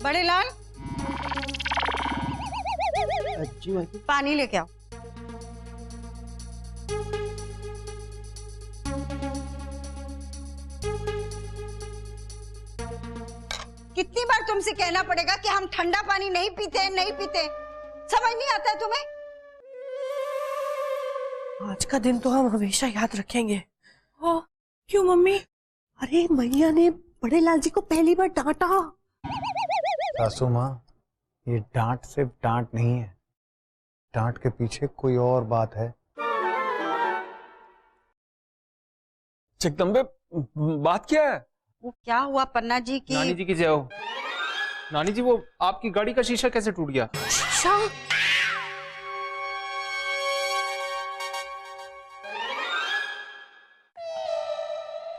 बड़े लाल, पानी लेके आओ। कितनी बार तुमसे कहना पड़ेगा कि हम ठंडा पानी नहीं पीते, नहीं पीते। समझ नहीं आता है तुम्हें? आज का दिन तो हम हमेशा याद रखेंगे। ओ, क्यों मम्मी? अरे मैया ने बड़े लाल जी को पहली बार डांटा। सासू माँ, ये डांट सिर्फ डांट नहीं है, डांट के पीछे कोई और बात है। जगदम्बे, बात क्या है? वो क्या हुआ पन्ना जी की? नानी जी की जय हो। नानी जी, वो आपकी गाड़ी का शीशा कैसे टूट गया? शीशा?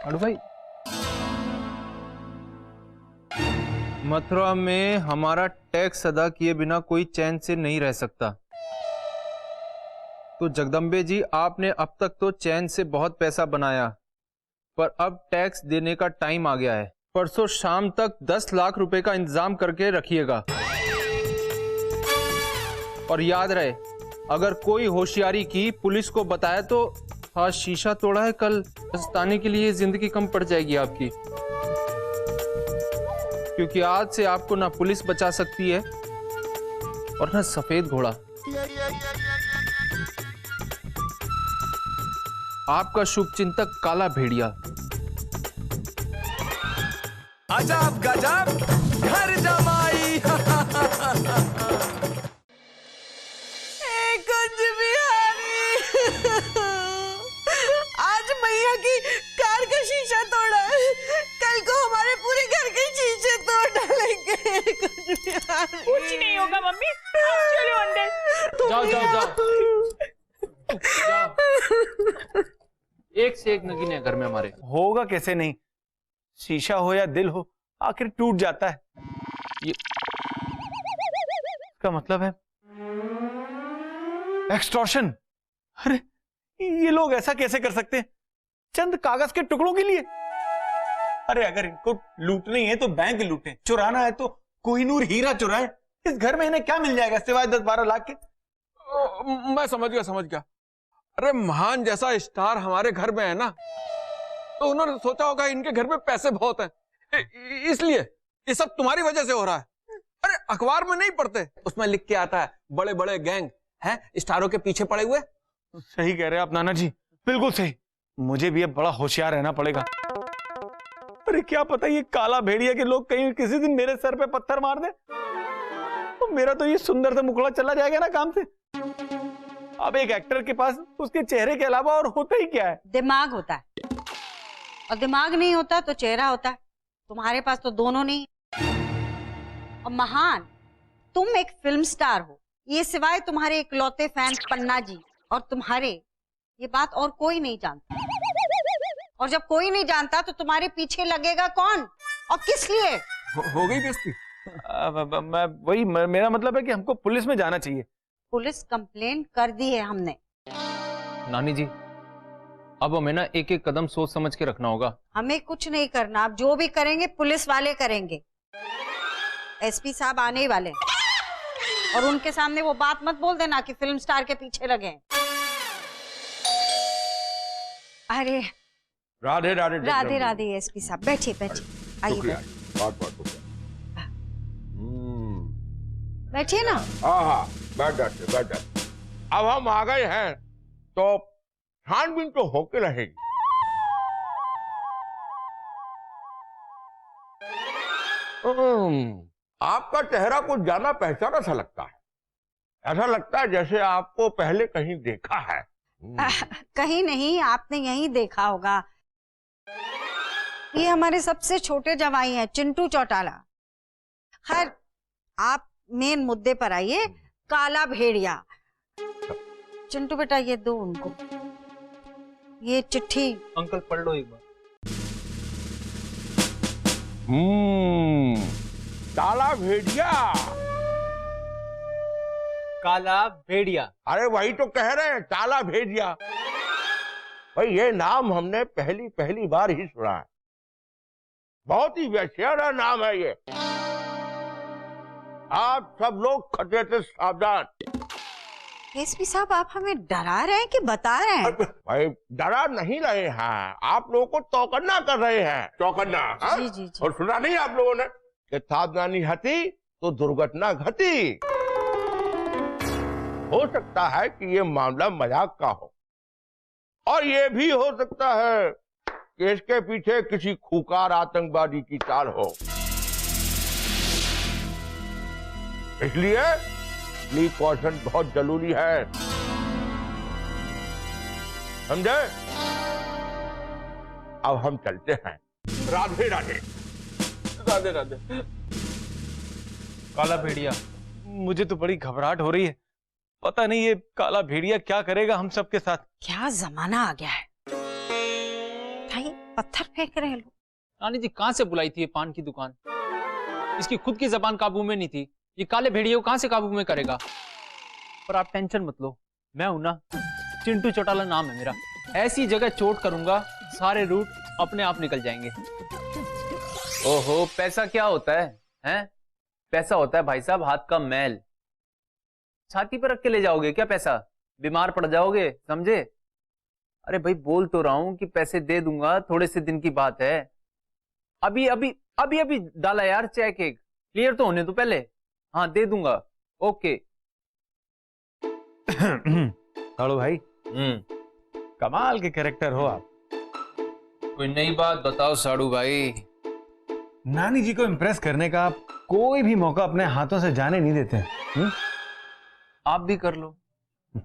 अरे भाई, मथुरा में हमारा टैक्स अदा किए बिना कोई चैन से नहीं रह सकता। तो जगदम्बे जी, आपने अब तक तो चैन से बहुत पैसा बनाया, पर अब टैक्स देने का टाइम आ गया है। परसों शाम तक 10 लाख रुपए का इंतजाम करके रखिएगा। और याद रहे, अगर कोई होशियारी की, पुलिस को बताया तो आज शीशा तोड़ा है, कल पछताने के लिए जिंदगी कम पड़ जाएगी आपकी। क्योंकि आज से आपको ना पुलिस बचा सकती है और ना सफेद घोड़ा। आपका शुभ चिंतक काला भेड़िया। अजब गजब घर जमाई। कुछ भी आज मैया की कार का शीशा तोड़ा है, कल को हमारे पूरे घर के शीशे तोड़ डालेंगे। कुछ नहीं होगा मम्मी, चलो अंदर। जाओ जाओ जाओ जाओ। एक से एक नगीने घर में हमारे। होगा कैसे नहीं, शीशा हो या दिल हो, आखिर टूट जाता है। ये इसका मतलब है एक्सटॉर्शन। अरे ये लोग ऐसा कैसे कर सकते हैं चंद कागज के टुकड़ों के लिए? अरे अगर इनको लूटनी है तो बैंक लूटे, चुराना है तो कोहिनूर हीरा चुराए। इस घर में इन्हें क्या मिल जाएगा सिवाय 10-12 लाख के? मैं समझ गया। अरे महान जैसा स्टार हमारे घर में है ना, तो उन्होंने सोचा होगा इनके घर में पैसे बहुत हैं, इसलिए ये सब तुम्हारी वजह से हो रहा है। अरे अखबार में नहीं पढ़ते, उसमें लिख के आता है बड़े बड़े गैंग हैं स्टारों के पीछे पड़े हुए। सही कह रहे हैं आप नाना जी, बिल्कुल सही। मुझे भी अब बड़ा होशियार रहना पड़ेगा। अरे क्या पता ये काला भेड़िया के लोग कहीं किसी दिन मेरे सर पे पत्थर मार दे, तो मेरा तो ये सुंदर सा मुखड़ा चला जाएगा ना काम से। अब एक एक्टर के पास उसके चेहरे के अलावा और होता ही क्या है? दिमाग होता है, और दिमाग नहीं होता तो चेहरा होता है। तुम्हारे पास तो दोनों नहीं। और महान, तुम एक फिल्म स्टार हो, ये सिवाय तुम्हारे इकलौते फैन पन्ना जी और तुम्हारे, ये बात और कोई नहीं जानता। और जब कोई नहीं जानता तो तुम्हारे पीछे लगेगा कौन और किस लिए? हो गई बेइज्जती। मेरा मतलब है कि हमको पुलिस में जाना चाहिए। पुलिस कंप्लेन कर दी है हमने। नानी जी, अब हमें ना एक एक कदम सोच समझ के रखना होगा। हमें कुछ नहीं करना, आप जो भी करेंगे पुलिस वाले करेंगे। एसपी साहब आने ही वाले हैं, और उनके सामने वो बात मत बोल देना कि फिल्म स्टार के पीछे लगे हैं। अरे राधे राधे राधे राधे एसपी साहब, बैठिए आइए बैठिए ना। हाँ, बैठ जाते। अब हम आ गए हैं तो छानबीन तो होके रहेगी। आपका चेहरा कुछ जाना पहचाना सा लगता है। ऐसा लगता है जैसे आपको पहले कहीं देखा है। कहीं नहीं, आपने यहीं देखा होगा। ये हमारे सबसे छोटे जवाई हैं, चिंटू चौटाला। खैर, आप मेन मुद्दे पर आइए। काला भेड़िया। चिंटू बेटा, ये दो उनको, ये चिट्ठी। अंकल पढ़ लो एक बार। काला भेड़िया। काला भेड़िया। अरे वही तो कह रहे हैं, काला भेड़िया। भाई ये नाम हमने पहली बार ही सुना है। बहुत ही वैश्याना नाम है ये। आप सब लोग खतरे से सावधान। एसपी साहब, आप हमें डरा रहे हैं कि बता रहे हैं? भाई डरा नहीं रहे हैं, आप लोगों को चौकन्ना कर रहे हैं। चौकन्ना, हाँ? जी जी जी। और सुना नहीं आप लोगों ने कि सावधानी हटी तो दुर्घटना घटी। हो सकता है कि ये मामला मजाक का हो, और ये भी हो सकता है कि इसके पीछे किसी खूंखार आतंकवादी की चाल हो। इसलिए प्रिकॉशन बहुत जरूरी है, समझे? अब हम चलते हैं। राधे राधे। राधे राधे। काला भेड़िया, मुझे तो बड़ी घबराहट हो रही है। पता नहीं ये काला भेड़िया क्या करेगा हम सबके साथ। क्या जमाना आ गया है, भाई पत्थर फेंक रहे हैं लोग। रानी जी कहां से बुलाई थी ये पान की दुकान? इसकी खुद की जबान काबू में नहीं थी, ये काले भेड़िए को कहां से काबू में करेगा? पर आप टेंशन मत लो, मैं हूं ना, चिंटू चौटाला नाम है मेरा। ऐसी जगह चोट करूंगा सारे रूट अपने आप निकल जाएंगे। ओहो, पैसा क्या होता है? हैं? पैसा होता है भाई साहब हाथ का मैल। छाती पर रख के ले जाओगे क्या पैसा? बीमार पड़ जाओगे, समझे? अरे भाई बोल तो रहा हूं कि पैसे दे दूंगा, थोड़े से दिन की बात है। अभी अभी अभी अभी डाला यार चेक, एक क्लियर तो होने तो पहले। हाँ दे दूंगा, ओके। साड़ू भाई, कमाल के कैरेक्टर हो आप। कोई नई बात बताओ साड़ू भाई। नानी जी को इम्प्रेस करने का आप कोई भी मौका अपने हाथों से जाने नहीं देते। आप भी कर लो,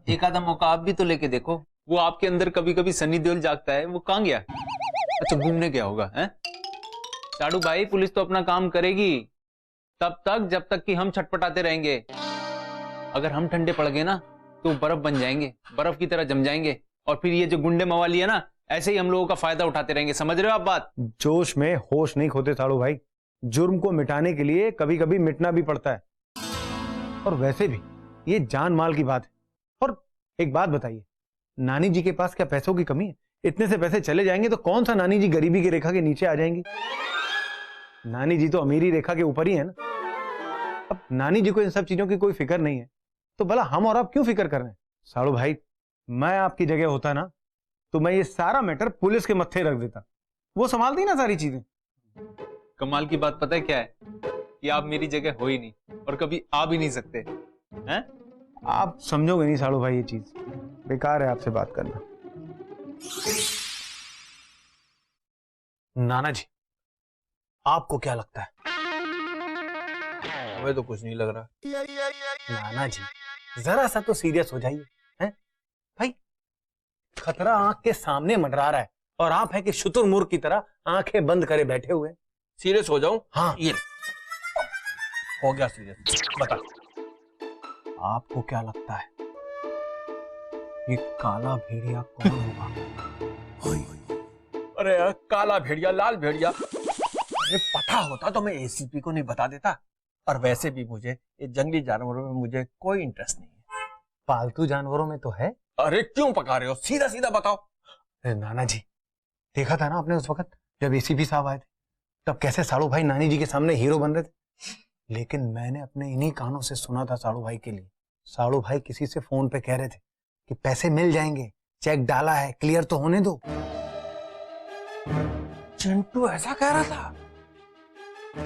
एक आधा मौका आप भी तो लेके देखो। वो आपके अंदर कभी कभी सनी देओल जागता है, वो कहां गया? अच्छा घूमने गया होगा। हैं? साड़ू भाई पुलिस तो अपना काम करेगी तब तक जब तक कि हम छटपटाते रहेंगे। अगर हम ठंडे पड़ गए ना तो बर्फ बन जाएंगे, बर्फ की तरह जम जाएंगे, और फिर ये जो गुंडे मवाली है ना, ऐसे ही हम लोगों का फायदा उठाते रहेंगे। समझ रहे हो आप बात? जोश में होश नहीं खोते साड़ू भाई। जुर्म को मिटाने के लिए कभी कभी मिटना भी पड़ता है, और वैसे भी ये जान माल की बात है। और एक बात बताइए, नानी जी के पास क्या पैसों की कमी है? इतने से पैसे चले जाएंगे तो कौन सा नानी जी गरीबी की रेखा के नीचे आ जाएंगी? नानी जी तो अमीरी रेखा के ऊपर ही है ना। अब नानी जी को इन सब चीजों की कोई फिक्र नहीं है, तो भला हम और आप क्यों फिक्र कर रहे हैं? साड़ू भाई, मैं आपकी जगह होता ना तो मैं ये सारा मैटर पुलिस के मत्थे रख देता, वो संभालती ना सारी चीजें। कमाल की बात पता है क्या है? कि आप मेरी जगह हो ही नहीं, और कभी आ भी नहीं सकते हैं। आप समझोगे नहीं साड़ू भाई, ये चीज बेकार है आपसे बात करना। नाना जी, आपको क्या लगता है? हमें तो कुछ नहीं लग रहा। नाना जी, जरा सा तो सीरियस हो जाइए। हैं भाई, खतरा आंख के सामने मंडरा रहा है, और आप है कि शुतुरमुर्ग की तरह आंखें बंद करे बैठे हुए। सीरियस हो जाऊं? हाँ, ये हो गया सीरियस। बता, आपको क्या लगता है ये काला भेड़िया कौन होगा? अरे यार, काला भेड़िया, लाल भेड़िया, अरे पता होता तो मैं एसीपी को नहीं बता देता। और वैसे भी मुझे ये जंगली जानवरों में मुझे कोई इंटरेस्ट नहीं है। पालतू जानवरों में तो है। अरे क्यों पका रहे हो? सीधा सीधा बताओ। अरे नाना जी, देखा था ना आपने उस वक्त जब एसीपी साहब आए थे, तब कैसे साड़ू भाई नानी जी के सामने हीरो बन रहे थे। लेकिन मैंने अपने इन्हीं कानों से सुना था साड़ू भाई के लिए, साड़ू भाई किसी से फोन पे कह रहे थे कि पैसे मिल जाएंगे, चेक डाला है, क्लियर तो होने दो। चिंटू ऐसा कह रहा था?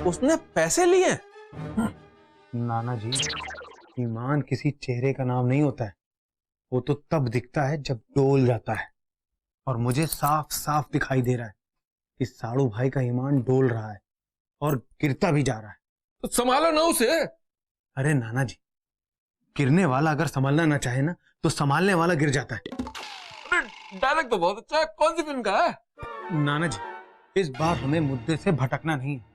उसने पैसे लिए? नाना जी, ईमान किसी चेहरे का नाम नहीं होता है, वो तो तब दिखता है जब डोल जाता है। और मुझे साफ साफ दिखाई दे रहा है कि साड़ू भाई का ईमान डोल रहा है और गिरता भी जा रहा है। तो संभालो ना उसे। अरे नाना जी, गिरने वाला अगर संभालना ना चाहे ना तो संभालने वाला गिर जाता है। डायलॉग तो बहुत अच्छा है। कौन सी फिल्म का है? नाना जी, इस बार हमें मुद्दे से भटकना नहीं है,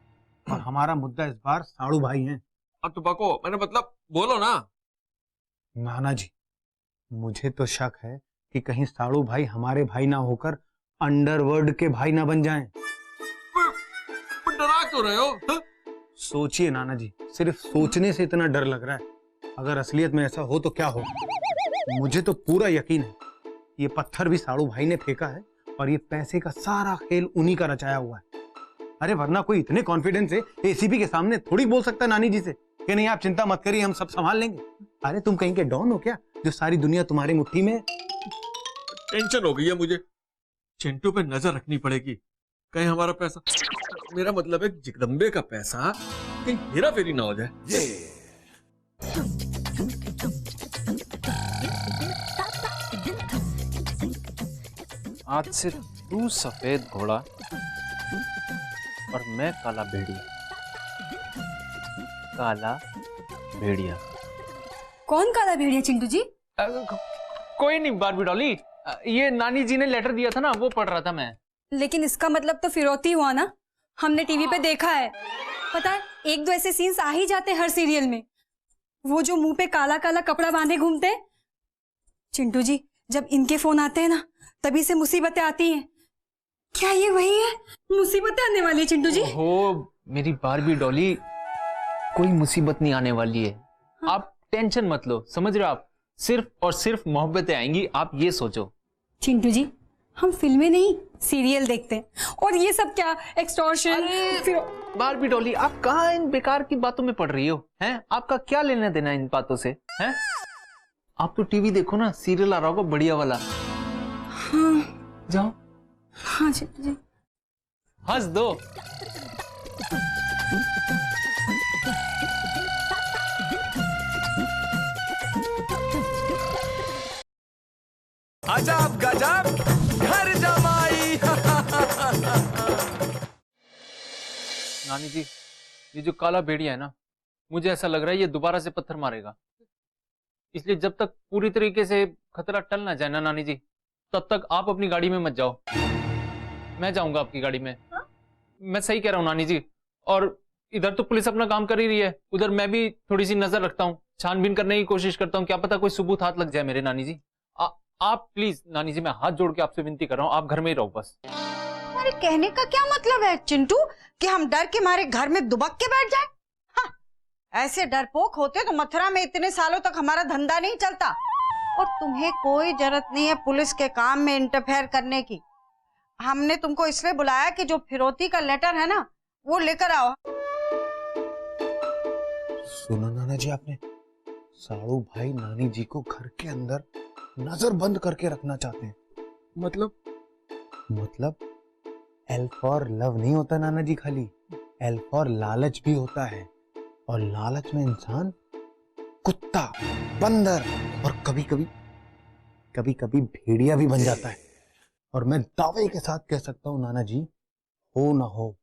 और हमारा मुद्दा इस बार साड़ू भाई हैं। अब तो बको, मैंने मतलब बोलो ना। नाना जी, मुझे तो शक है कि कहीं साड़ू भाई हमारे भाई ना होकर अंडरवर्ल्ड के भाई ना बन जाएं। डरा क्यों रहे हो? सोचिए नाना जी, सिर्फ सोचने से इतना डर लग रहा है। अगर असलियत में ऐसा हो तो क्या हो? मुझे तो पूरा यकीन है ये पत्थर भी साड़ू भाई ने फेंका है, और ये पैसे का सारा खेल उन्हीं का रचाया हुआ है। अरे वरना कोई इतने कॉन्फिडेंस से एसीपी के सामने थोड़ी बोल सकता है नानी जी से कि नहीं आप चिंता मत करिए, हम सब संभाल लेंगे। अरे तुम कहीं के डॉन हो क्या जो सारी दुनिया तुम्हारी मुट्ठी में है? टेंशन हो गई है मुझे। चिंटू पे नजर रखनी पड़ेगी, कहीं हमारा पैसा, मेरा मतलब है जगदम्बे का पैसा कहीं हेरा फेरी ना हो जाए। आज से तू सफेद घोड़ा और मैं काला भेड़िया। काला भेड़िया। कौन काला भेड़िया चिंटू जी? कोई नहीं बार्बी डॉली, ये नानी जी ने लेटर दिया था ना, वो पढ़ रहा था मैं। लेकिन इसका मतलब तो फिरौती हुआ ना, हमने टीवी पे देखा है। पता है, एक दो ऐसे सीन्स आ ही जाते हैं हर सीरियल में। वो जो मुंह पे काला काला कपड़ा बांधे घूमते हैं। चिंटू जी, जब इनके फोन आते हैं ना, तभी से मुसीबतें आती हैं। क्या ये वही है? मुसीबतें आने वाली है चिंटू जी। हो मेरी बार्बी डॉली, कोई मुसीबत नहीं आने वाली है। हाँ? आप टेंशन मत लो, समझ रहे हो आप? सिर्फ और सिर्फ मोहब्बतें आएंगी, आप ये सोचो। चिंटू जी, हम फिल्में नहीं सीरियल देखते हैं, और ये सब क्या एक्सटॉर्शन। बार्बी डॉली, आप कहाँ इन बेकार की बातों में पड़ रही हो? हैं? आपका क्या लेना देना इन बातों से? हैं? आप तो टीवी देखो ना, सीरियल आ रहा होगा बढ़िया वाला। हाँ जाओ। हाँ चिंटू जी, हंस दो। अजब गजब घर जमाई। नानी जी, ये जो काला भेड़िया है ना, मुझे ऐसा लग रहा है ये दोबारा से पत्थर मारेगा। इसलिए जब तक पूरी तरीके से खतरा टल ना जाए ना नानी जी, तब तक आप अपनी गाड़ी में मत जाओ। मैं जाऊंगा आपकी गाड़ी में। हाँ? मैं सही कह रहा हूँ नानी जी। और इधर तो पुलिस अपना काम कर ही रही है, उधर मैं भी थोड़ी सी नजर रखता हूँ, छानबीन करने की कोशिश करता हूँ। क्या पता कोई सबूत हाथ लग जाए मेरे नानी जी। आप प्लीज नानी जी, मैं हाथ जोड़ के आपसे विनती कर रहा हूँ, आप घर में ही रहो बस। हमारे कहने का क्या मतलब है चिंटू कि हम डर के मारे घर में दुबक के बैठ जाए? हाँ, ऐसे डरपोक होते तो मथुरा में इतने सालों तक हमारा धंधा नहीं चलता। और तुम्हें कोई जरूरत नहीं है पुलिस के काम में इंटरफेयर करने की। हमने तुमको इसलिए बुलाया कि जो फिरौती का लेटर है ना, वो लेकर आओ। सुना नाना जी आपने? साड़ू भाई नानी जी को घर के अंदर नजर बंद करके रखना चाहते हैं। मतलब एल फॉर लव नहीं होता नाना जी, खाली एल फॉर लालच भी होता है। और लालच में इंसान कुत्ता, बंदर और कभी कभी भेड़िया भी बन जाता है। और मैं दावे के साथ कह सकता हूं नाना जी, हो ना हो,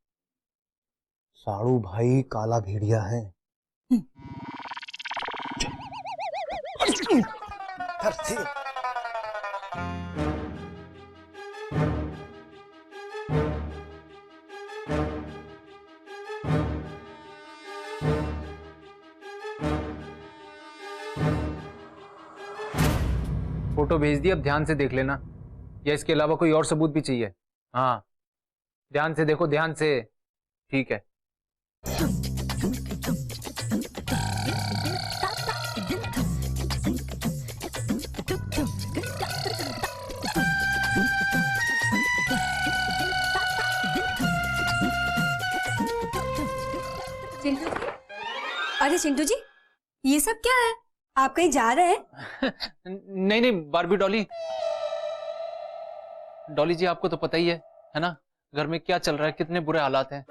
साड़ू भाई काला भेड़िया है। फोटो भेज दी, अब ध्यान से देख लेना, या इसके अलावा कोई और सबूत भी चाहिए? हाँ, ध्यान से देखो, ध्यान से। ठीक है। चिंटू जी, अरे चिंटू जी, ये सब क्या है? आप कहीं जा रहे हैं? नहीं बार्बी डॉली, डॉली जी आपको तो पता ही है ना, घर में क्या चल रहा है, कितने बुरे हालात हैं।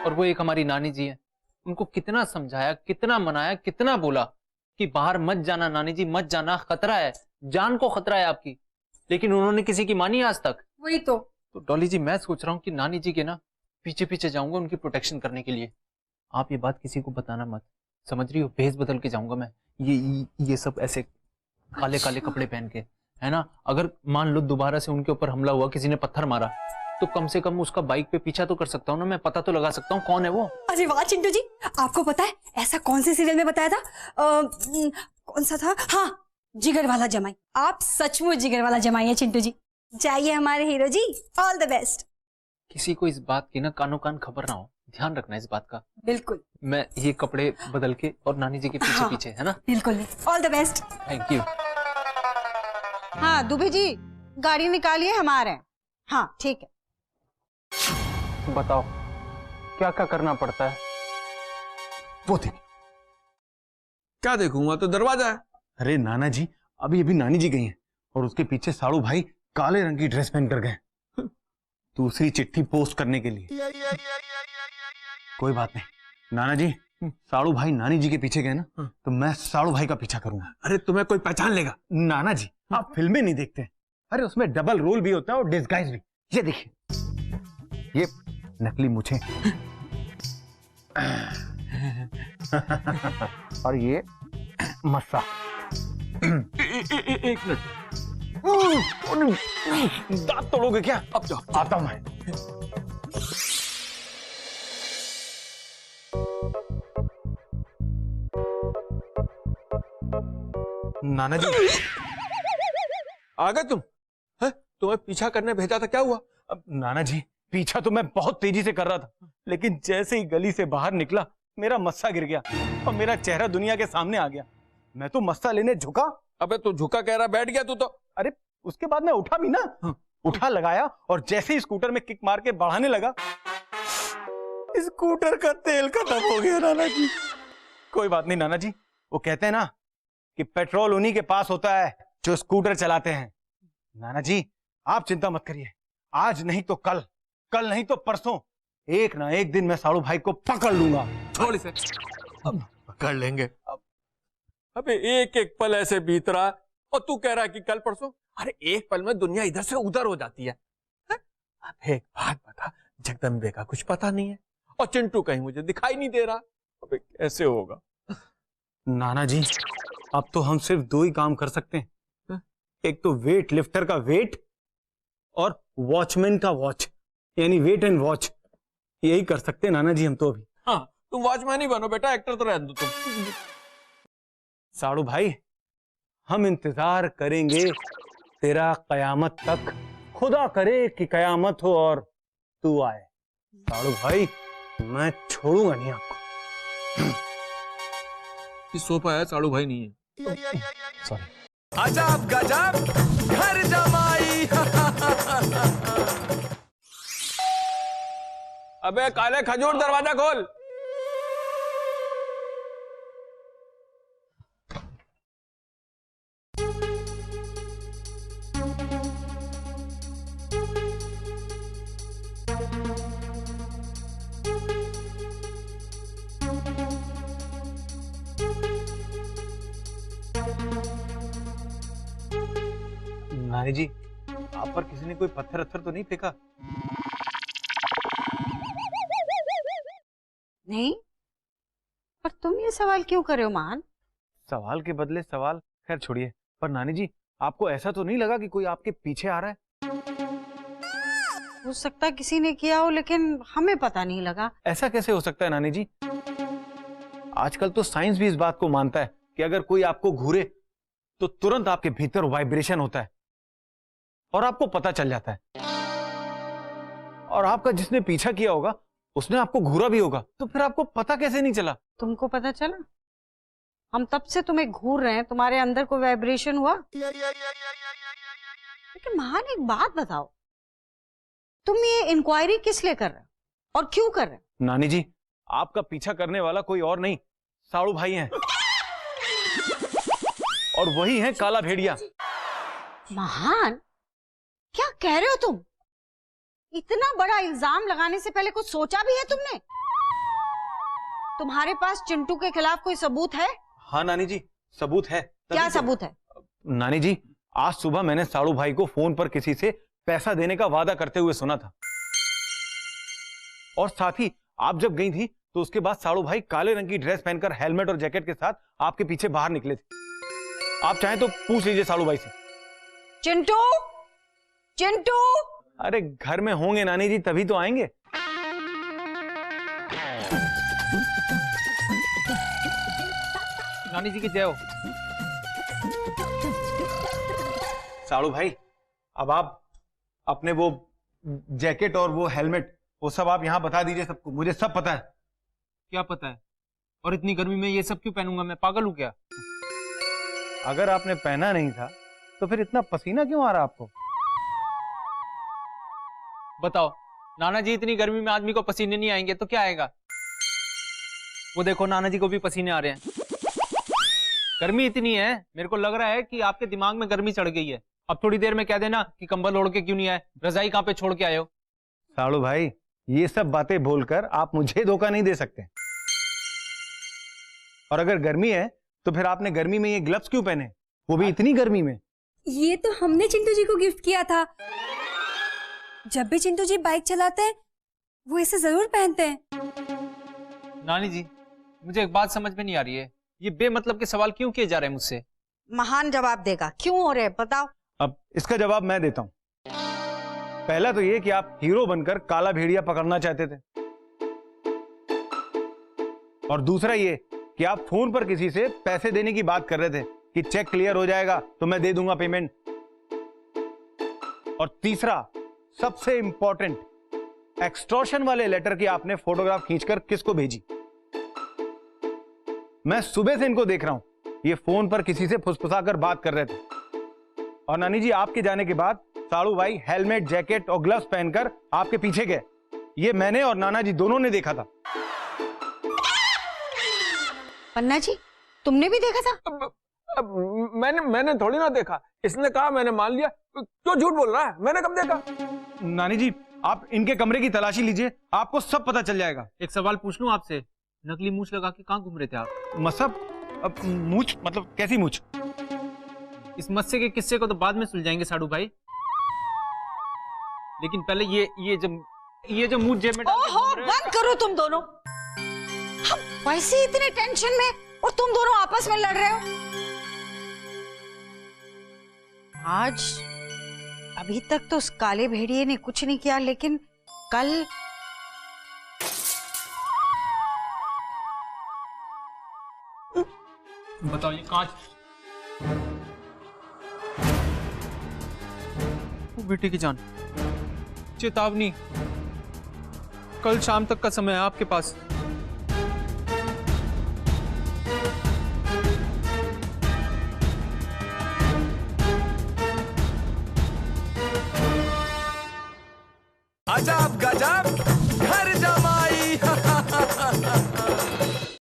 और वो एक हमारी नानी जी है, उनको कितना समझाया, कितना मनाया, कितना बोला कि बाहर मत जाना नानी जी, मत जाना, खतरा है, जान को खतरा है आपकी। लेकिन उन्होंने किसी की मानी आज तक। वही तो डॉली जी, मैं सोच रहा हूँ कि नानी जी के ना पीछे पीछे जाऊंगा उनकी प्रोटेक्शन करने के लिए। आप ये बात किसी को बताना मत, समझ रही हो? भेस बदल के जाऊंगा मैं, ये सब ऐसे काले काले कपड़े पहन के, है ना। अगर मान लो दोबारा से उनके ऊपर हमला हुआ, किसी ने पत्थर मारा, तो कम से कम उसका बाइक पे पीछा तो कर सकता हूँ ना मैं, पता तो लगा सकता हूँ कौन है वो। अरे वाह चिंटू जी, आपको पता है ऐसा कौन से सीरियल में बताया था? कौन सा था? हाँ, जिगर वाला जमाई। आप सचमुच जिगर वाला जमाई है चिंटू जी। जाइए हमारे hero ji, all the best. किसी को इस बात की ना कानो कान खबर ना हो, ध्यान रखना इस बात का। बिल्कुल। मैं ये कपड़े बदल के और नानी जी के पीछे हाँ, पीछे, है ना? बिल्कुल, all the best. Thank you. हाँ दुबे जी, गाड़ी निकालिए, हमारे। हाँ ठीक है। बताओ क्या क्या करना पड़ता है? वो देखिए, क्या देखूंगा, तो दरवाजा है। अरे नाना जी, अभी अभी नानी जी गई हैं और उसके पीछे साड़ू भाई काले रंग की ड्रेस पहन कर गए दूसरी चिट्ठी पोस्ट करने के लिए। कोई बात नहीं नाना जी, साड़ू भाई नानी जी के पीछे गए ना, तो मैं साड़ू भाई का पीछा करूंगा। अरे तुम्हें कोई पहचान लेगा। नाना जी, आप फिल्में नहीं देखते। अरे उसमें डबल रोल भी होता है और डिस्गाइज भी। ये देखिए, ये नकली मुझे और ये मस्सा। एक मिनट, दांत तोड़ोगे क्या? अब जाओ। आता हूं मैं। नाना जी, आ गए तुम? है? तुम्हें पीछा करने भेजा था, क्या हुआ? अब नाना जी, पीछा तो मैं बहुत तेजी से कर रहा था, लेकिन जैसे ही गली से बाहर निकला मेरा मस्सा गिर गया और मेरा चेहरा दुनिया के सामने आ गया। मैं तो मस्सा लेने झुका। अबे तू झुका कह रहा, बैठ गया तू तो। अरे उसके बाद मैं उठा भी ना, उठा लगाया और जैसे ही स्कूटर में किक मार के बढ़ाने लगा, स्कूटर का तेल खत्म हो गया नाना जी। कोई बात नहीं नाना जी, वो कहते हैं ना कि पेट्रोल उन्हीं के पास होता है जो स्कूटर चलाते हैं। नाना जी, आप चिंता मत करिए, आज नहीं तो कल, कल नहीं तो परसों, एक ना एक दिन मैं साड़ू भाई को पकड़ लूंगा। छोड़ इसे, अब पकड़ लेंगे। अबे एक एक पल ऐसे बीत रहा है और तू कह रहा है कि कल परसों। अरे एक पल में दुनिया इधर से उधर हो जाती है। अब एक बात बता, जगदम्बे का कुछ पता नहीं है और चिंटू कहीं मुझे दिखाई नहीं दे रहा। अबे कैसे होगा? नाना जी, अब तो हम सिर्फ दो ही काम कर सकते हैं, एक तो वेट लिफ्टर का वेट और वॉचमैन का वॉच, यानी वेट एंड वॉच, यही कर सकते हैं नाना जी हम तो अभी। हाँ, तुम वॉचमैन ही बनो बेटा, एक्टर तो रहने दो तुम। साड़ू भाई, हम इंतजार करेंगे तेरा कयामत तक, खुदा करे कि कयामत हो और तू आए। साड़ू भाई, मैं छोड़ूंगा नहीं आपको। ये सोफा है, साड़ू भाई नहीं है। सॉरी। अजब गजब घर जमाई। अबे काले खजूर, दरवाजा खोल। नानी जी, आप पर किसी ने कोई पत्थर अत्थर तो नहीं फेंका? नहीं, पर तुम ये सवाल क्यों कर रहे हो महान? सवाल के बदले सवाल, खैर छोड़िए। पर नानी जी, आपको ऐसा तो नहीं लगा कि कोई आपके पीछे आ रहा है? हो सकता है किसी ने किया हो, लेकिन हमें पता नहीं लगा। ऐसा कैसे हो सकता है नानी जी? आजकल तो साइंस भी इस बात को मानता है कि अगर कोई आपको घूरे तो तुरंत आपके भीतर वाइब्रेशन होता है और आपको पता चल जाता है। और आपका जिसने पीछा किया होगा उसने आपको घूरा भी होगा, तो फिर आपको पता कैसे नहीं चला? तुमको पता चला? हम तब से तुम्हें घूर रहे हैं, तुम्हारे अंदर कोई वाइब्रेशन हुआ? लेकिन महान एक बात बताओ, तुम ये इंक्वायरी किस लिए कर रहे हो और क्यों कर रहे हो? नानी जी, आपका पीछा करने वाला कोई और नहीं, साड़ू भाई हैं। और वही है काला भेड़िया। महान, क्या कह रहे हो तुम? इतना बड़ा इल्जाम लगाने से पहले कुछ सोचा भी है तुमने? तुम्हारे पास चिंटू के खिलाफ कोई सबूत है? हाँ नानी जी, सबूत है। क्या सबूत है? नानी जी, आज सुबह मैंने साड़ू भाई को फोन पर किसी से पैसा देने का वादा करते हुए सुना था, और साथ ही आप जब गई थी तो उसके बाद साड़ू भाई काले रंग की ड्रेस पहनकर हेलमेट और जैकेट के साथ आपके पीछे बाहर निकले थे। आप चाहें तो पूछ लीजिए साड़ू भाई से। चिंटू, चिंटू! अरे घर में होंगे नानी जी, तभी तो आएंगे। नानी जी की जय हो। साड़ू भाई, अब आप अपने वो जैकेट और वो हेलमेट, वो सब आप यहाँ बता दीजिए सबको, मुझे सब पता है। क्या पता है? और इतनी गर्मी में ये सब क्यों पहनूंगा? मैं पागल हूं क्या? अगर आपने पहना नहीं था तो फिर इतना पसीना क्यों आ रहा आपको? बताओ, नाना जी, इतनी गर्मी में आदमी को पसीने नहीं आएंगे तो क्या आएगा? वो देखो, नाना जी को भी पसीने आ रहे हैं। गर्मी इतनी है, मेरे को लग रहा है कि आपके दिमाग में गर्मी चढ़ गई है। अब थोड़ी देर में कह देना कि कंबल ओढ़ के क्यों नहीं आए, रजाई कहाँ पे छोड़ के आए हो। साड़ू भाई, ये सब बातें बोलकर आप मुझे धोखा नहीं दे सकते। और अगर गर्मी है तो फिर आपने गर्मी में ये ग्लव्स क्यों पहने, वो भी इतनी गर्मी में? ये तो हमने चिंटू जी को गिफ्ट किया था। जब भी चिंटू जी बाइक चलाते हैं वो इसे जरूर पहनते हैं। नानी जी, मुझे एक बात समझ में नहीं आ रही है, ये बेमतलब के सवाल क्यों किए जा रहे हैं मुझसे? महान जवाब देगा, क्यों हो रहे हैं बताओ। अब इसका जवाब मैं देता हूं। पहला तो ये कि आप हीरो बनकर काला भेड़िया पकड़ना चाहते थे, और दूसरा ये कि आप फोन पर किसी से पैसे देने की बात कर रहे थे कि चेक क्लियर हो जाएगा तो मैं दे दूंगा पेमेंट। और तीसरा सबसे इंपॉर्टेंट, एक्सटॉर्शन वाले लेटर की आपने फोटोग्राफ खींचकर किसको भेजी? मैं सुबह से इनको देख रहा हूं, ये फोन पर किसी से फुसफुसाकर बात कर रहे थे। और नानी जी, आपके जाने के बाद साड़ू भाई हेलमेट, जैकेट और ग्लव्स पहनकर आपके पीछे गए। ये मैंने और नाना जी दोनों ने देखा था। पन्ना जी, तुमने भी देखा था? अब मैंने थोड़ी ना देखा, इसने कहा मैंने मान लिया। क्यों झूठ बोल रहा है, मैंने कब देखा? नानी जी, आप इनके कमरे की तलाशी लीजिए, आपको सब पता चल जाएगा। एक सवाल पूछ लूं आपसे, नकली मूछ लगा के कहाँ घूम रहे थे आप? मतलब अब मूछ, मतलब कैसी मूछ? इस मस्से के किस्से को तो बाद में सुलझाएंगे साड़ू भाई, लेकिन पहले ये जो मूछ जेब में डाल के ओहो, घूम रहे हैं- बंद करो तुम दोनों। हम वैसे ही इतने टेंशन में और तुम दोनों आपस में लड़ रहे हो। आज अभी तक तो उस काले भेड़िए ने कुछ नहीं किया, लेकिन कल बताओ, ये कांच बेटे की जान, चेतावनी, कल शाम तक का समय है आपके पास। अजब गजब